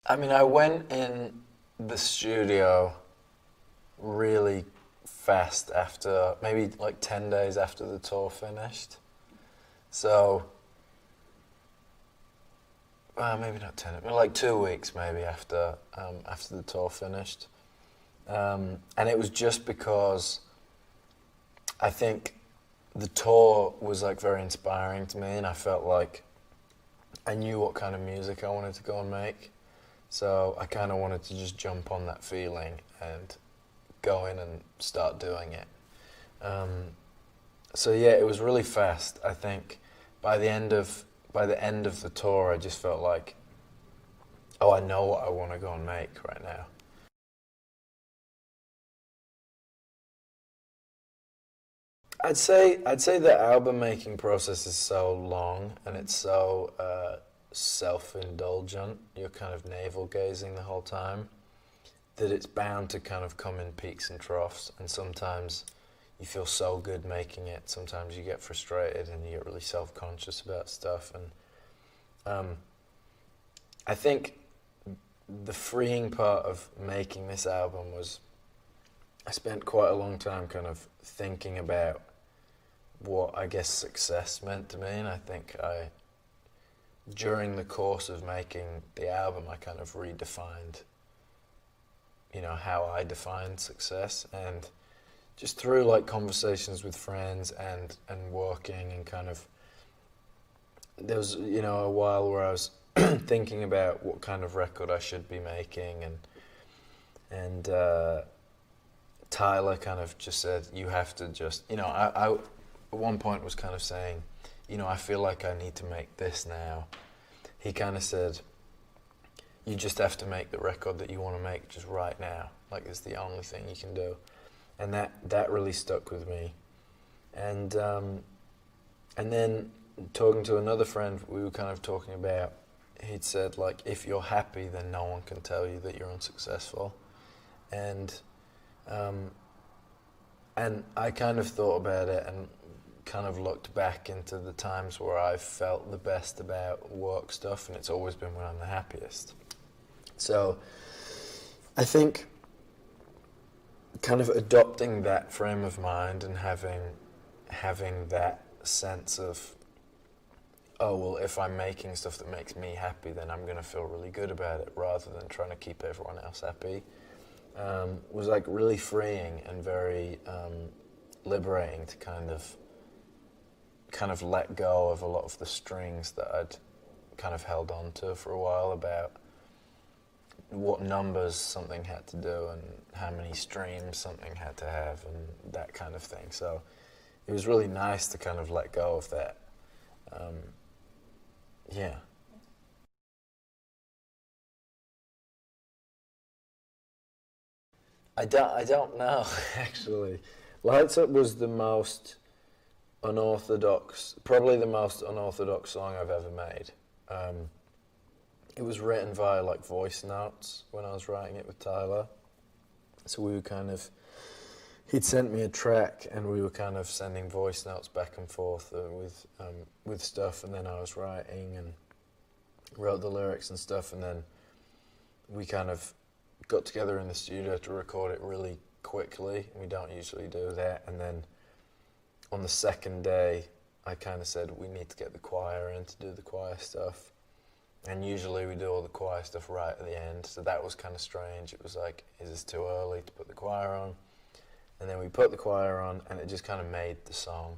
I mean, I went in the studio really fast after, maybe like 10 days after the tour finished. So, maybe not 10, but like 2 weeks maybe after the tour finished. And it was just because I think the tour was like very inspiring to me, and I felt like I knew what kind of music I wanted to go and make. So I kind of wanted to just jump on that feeling and go in and start doing it. Um, so yeah, it was really fast. I think by the end of the tour, I just felt like, oh, I know what I want to go and make right now. I'd say the album making process is so long and it's so self-indulgent. You're kind of navel gazing the whole time that it's bound to kind of come in peaks and troughs. And sometimes you feel so good making it. Sometimes you get frustrated and you get really self-conscious about stuff. And I think the freeing part of making this album was I spent quite a long time kind of thinking about what I guess success meant to me, and I think during the course of making the album, I kind of redefined, how I defined success, and just through like conversations with friends and working and kind of, there was, a while where I was thinking about what kind of record I should be making, and Tyler kind of just said, you have to just, I at one point was kind of saying, I feel like I need to make this now. He kind of said, you just have to make the record that you want to make just right now. Like, it's the only thing you can do. And that really stuck with me. And then talking to another friend, we were kind of talking about, he'd said, like, if you're happy, then no one can tell you that you're unsuccessful. And I kind of thought about it and kind of looked back into the times where I've felt the best about work stuff, and it's always been when I'm the happiest. So I think kind of adopting that frame of mind and having that sense of, oh, well, if I'm making stuff that makes me happy, then I'm going to feel really good about it, rather than trying to keep everyone else happy, was like really freeing and very liberating to kind of let go of a lot of the strings that I'd kind of held on to for a while about what numbers something had to do and how many streams something had to have and that kind of thing. So it was really nice to kind of let go of that. Yeah. I don't know, actually. Lights Up was the most unorthodox, probably the most unorthodox song I've ever made. It was written via like voice notes when I was writing it with Tyler. So we were kind of, he'd sent me a track and we were kind of sending voice notes back and forth with stuff, and then I was writing and wrote the lyrics and stuff, and then we kind of got together in the studio to record it really quickly. We don't usually do that, and then on the second day, I kind of said, we need to get the choir in to do the choir stuff. And usually we do all the choir stuff right at the end, so that was kind of strange. It was like, is this too early to put the choir on? And then we put the choir on, and it just kind of made the song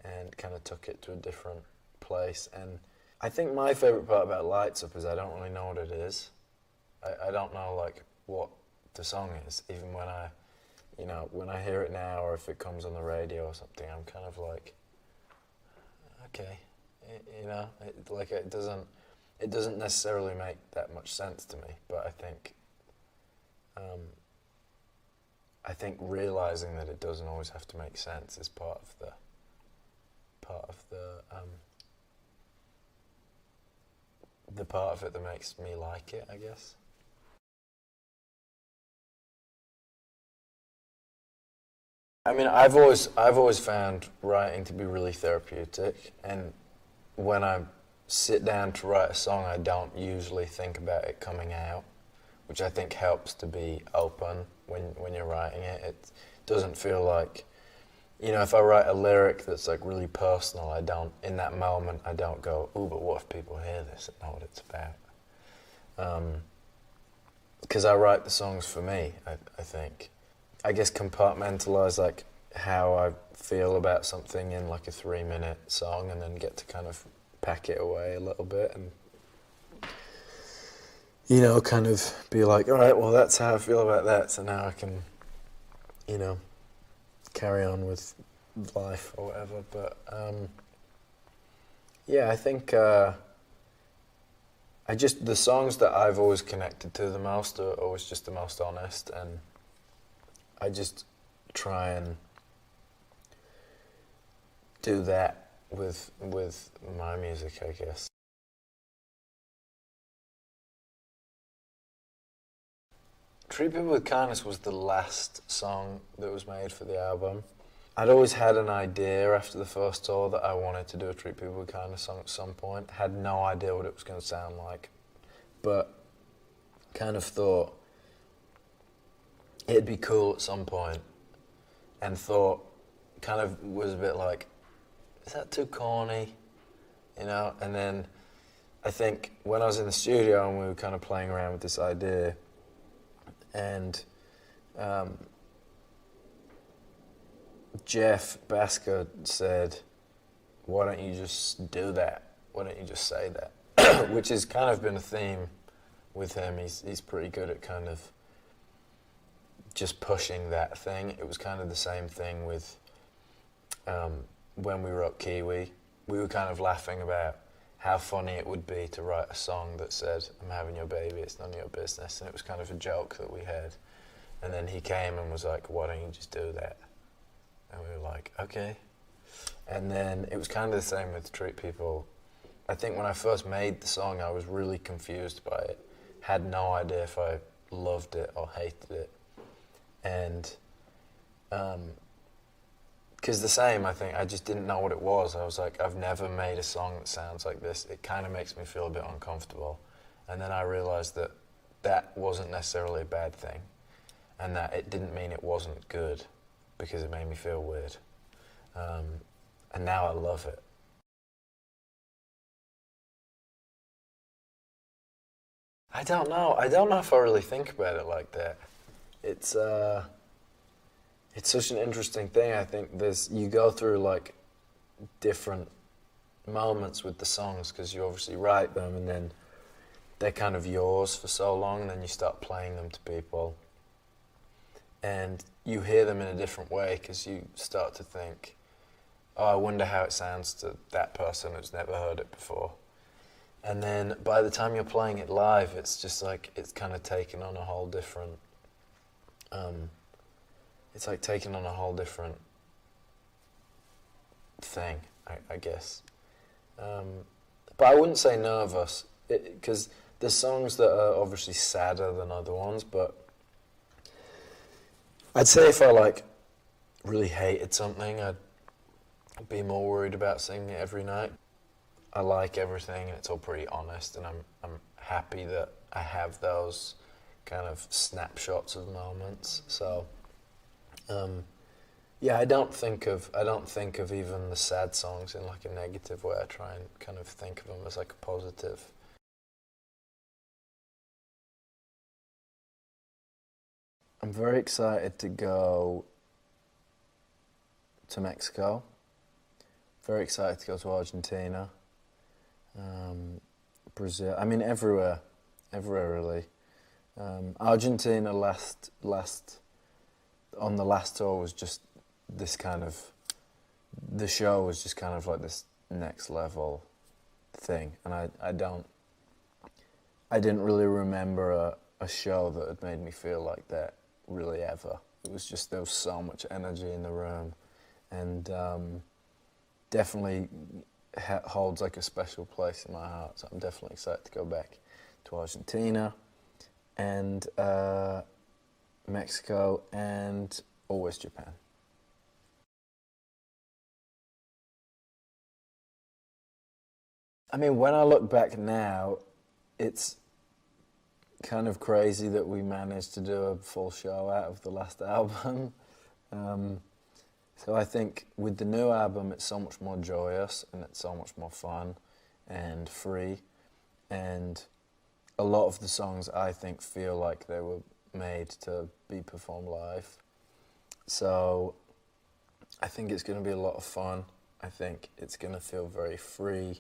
and kind of took it to a different place. And I think my favourite part about Lights Up is I don't really know what it is. I don't know like what the song is, even when when I hear it now, or if it comes on the radio or something, I'm kind of like, okay, it doesn't necessarily make that much sense to me, but I think realizing that it doesn't always have to make sense is part of the part of it that makes me like it, I guess. I mean, I've always found writing to be really therapeutic, and when I'm sit down to write a song, I don't usually think about it coming out, which I think helps to be open when you're writing it. It doesn't feel like, you know, if I write a lyric that's like really personal, I don't, in that moment, I don't go, ooh, but what if people hear this and know what it's about? Because I write the songs for me, I think. I guess compartmentalize like how I feel about something in like a 3-minute song, and then get to kind of pack it away a little bit and, you know, kind of be like, all right, well, that's how I feel about that, so now I can, you know, carry on with life or whatever. But yeah, I think the songs that I've always connected to the most are always just the most honest, and I just try and do that with my music, I guess. Treat People With Kindness was the last song that was made for the album. I'd always had an idea after the first tour that I wanted to do a Treat People With Kindness song at some point. Had no idea what it was going to sound like, but kind of thought it'd be cool at some point, and thought, kind of was a bit like, is that too corny? You know, and then I think when I was in the studio and we were kind of playing around with this idea, and Jeff Basker said, why don't you just do that? Why don't you just say that? Which has kind of been a theme with him. He's pretty good at kind of just pushing that thing. It was kind of the same thing with when we wrote Kiwi. We were kind of laughing about how funny it would be to write a song that said, I'm having your baby, it's none of your business. And it was kind of a joke that we had. And then he came and was like, why don't you just do that? And we were like, okay. And then it was kind of the same with Treat People. I think when I first made the song, I was really confused by it. Had no idea if I loved it or hated it. And because the same, I think, I just didn't know what it was. I was like, I've never made a song that sounds like this. It kind of makes me feel a bit uncomfortable. And then I realized that that wasn't necessarily a bad thing, and that it didn't mean it wasn't good, because it made me feel weird. And now I love it. I don't know. I don't know if I really think about it like that. It's such an interesting thing. I think you go through like different moments with the songs, because you obviously write them and then they're kind of yours for so long, and then you start playing them to people and you hear them in a different way, because you start to think, oh, I wonder how it sounds to that person who's never heard it before. And then by the time you're playing it live, it's just like, it's kind of taken on a whole different, it's like taking on a whole different thing, I guess. But I wouldn't say nervous, because there's songs that are obviously sadder than other ones, but I'd say if I like really hated something, I'd be more worried about singing it every night. I like everything, and it's all pretty honest, and I'm happy that I have those kind of snapshots of moments. So, yeah, I don't think of even the sad songs in like a negative way. I try and kind of think of them as like a positive. I'm very excited to go to Mexico. Very excited to go to Argentina. Brazil. I mean, everywhere really. Argentina on the last tour was just this kind of, the show was just kind of like this next level thing, and I didn't really remember a show that had made me feel like that really ever. It was just, there was so much energy in the room, and definitely holds like a special place in my heart. So I'm definitely excited to go back to Argentina and Mexico and always Japan. I mean, when I look back now, it's kind of crazy that we managed to do a full show out of the last album. So I think with the new album, it's so much more joyous and it's so much more fun and free. And a lot of the songs, I think, feel like they were made to be performed live. So I think it's going to be a lot of fun. I think it's going to feel very free